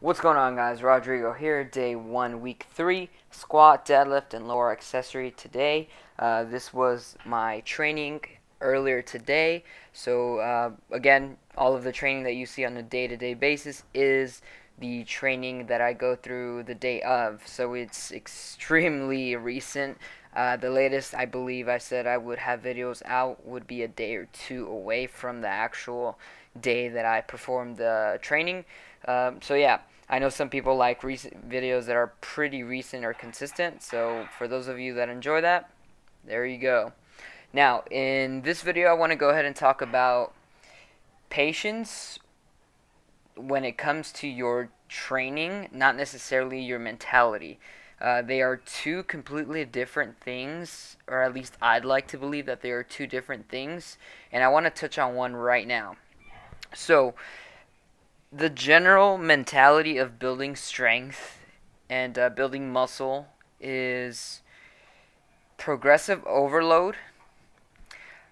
What's going on, guys? Rodrigo here, day 1, week 3, squat, deadlift, and lower accessory today. This was my training earlier today. So again, all of the training that you see on a day-to-day basis is the training that I go through the day of. So it's extremely recent. The latest I believe I said I would have videos out would be a day or two away from the actual day that I performed the training. So yeah, I know some people like recent videos that are pretty recent or consistent. So for those of you that enjoy that, there you go. Now, in this video, I want to go ahead and talk about patience when it comes to your training, not necessarily your mentality. They are two completely different things, or at least I'd like to believe that they are two different things, and I want to touch on one right now. So, the general mentality of building strength and building muscle is progressive overload,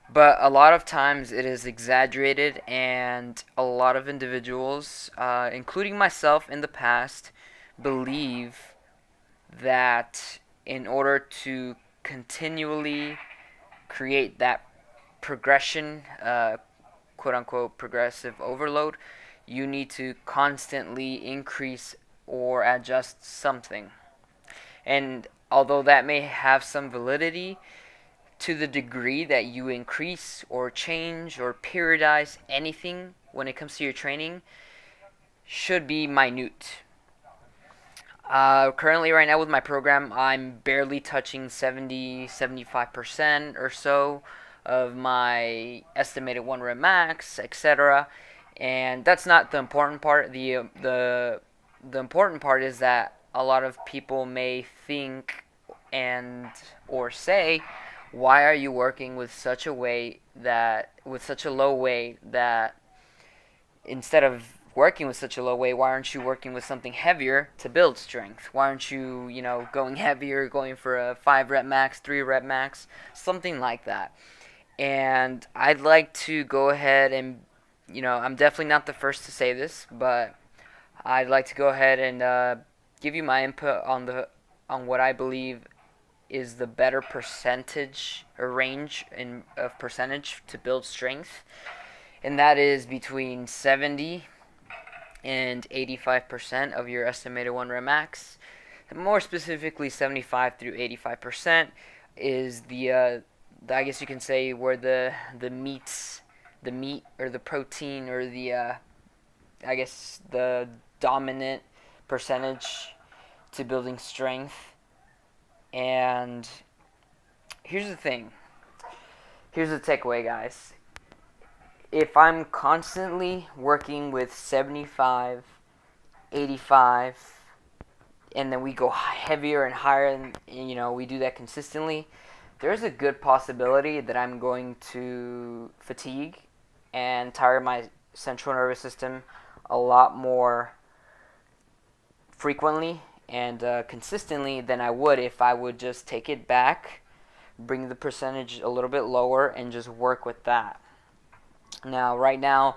but a lot of times it is exaggerated, and a lot of individuals, including myself in the past, believe that in order to continually create that progression, quote unquote, progressive overload, you need to constantly increase or adjust something. And although that may have some validity, to the degree that you increase or change or periodize anything when it comes to your training, should be minute. Currently, right now with my program, I'm barely touching 75% or so of my estimated 1 rep max, etc. And that's not the important part. The important part is that a lot of people may think and or say, why are you working with such a low weight that instead of working with such a low weight, why aren't you working with something heavier to build strength? Why aren't you, going heavier, going for a 5 rep max, 3 rep max, something like that? And I'd like to go ahead and, I'm definitely not the first to say this, but I'd like to go ahead and give you my input on what I believe is the better percentage or range of percentage to build strength, and that is between 70 and 85% of your estimated 1 rep max. More specifically, 75 through 85% is I guess you can say where the meat or the protein or I guess the dominant percentage to building strength. And here's the thing. Here's the takeaway, guys. If I'm constantly working with 75, 85, and then we go heavier and higher, and we do that consistently, there's a good possibility that I'm going to fatigue and tire my central nervous system a lot more frequently and consistently than I would if I would just take it back, bring the percentage a little bit lower, and just work with that. Now, right now,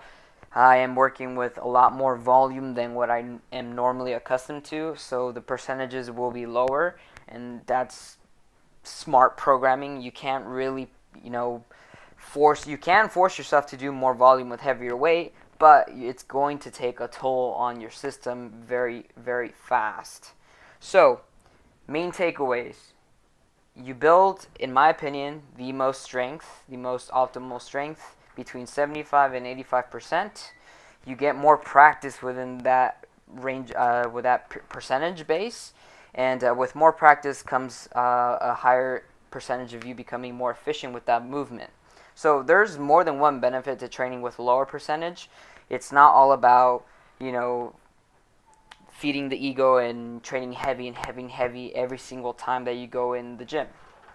I am working with a lot more volume than what I am normally accustomed to, so the percentages will be lower, and that's smart programming. You can't really, force yourself to do more volume with heavier weight, but it's going to take a toll on your system very, very fast. So, main takeaways. You build, in my opinion, the most optimal strength between 75 and 85%. You get more practice within that range, with that percentage base, and with more practice comes a higher percentage of you becoming more efficient with that movement. So there's more than one benefit to training with a lower percentage. It's not all about, feeding the ego and training heavy and heavy every single time that you go in the gym.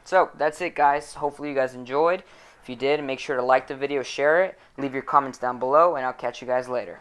So that's it, guys. Hopefully you guys enjoyed. If you did, make sure to like the video, share it, leave your comments down below, and I'll catch you guys later.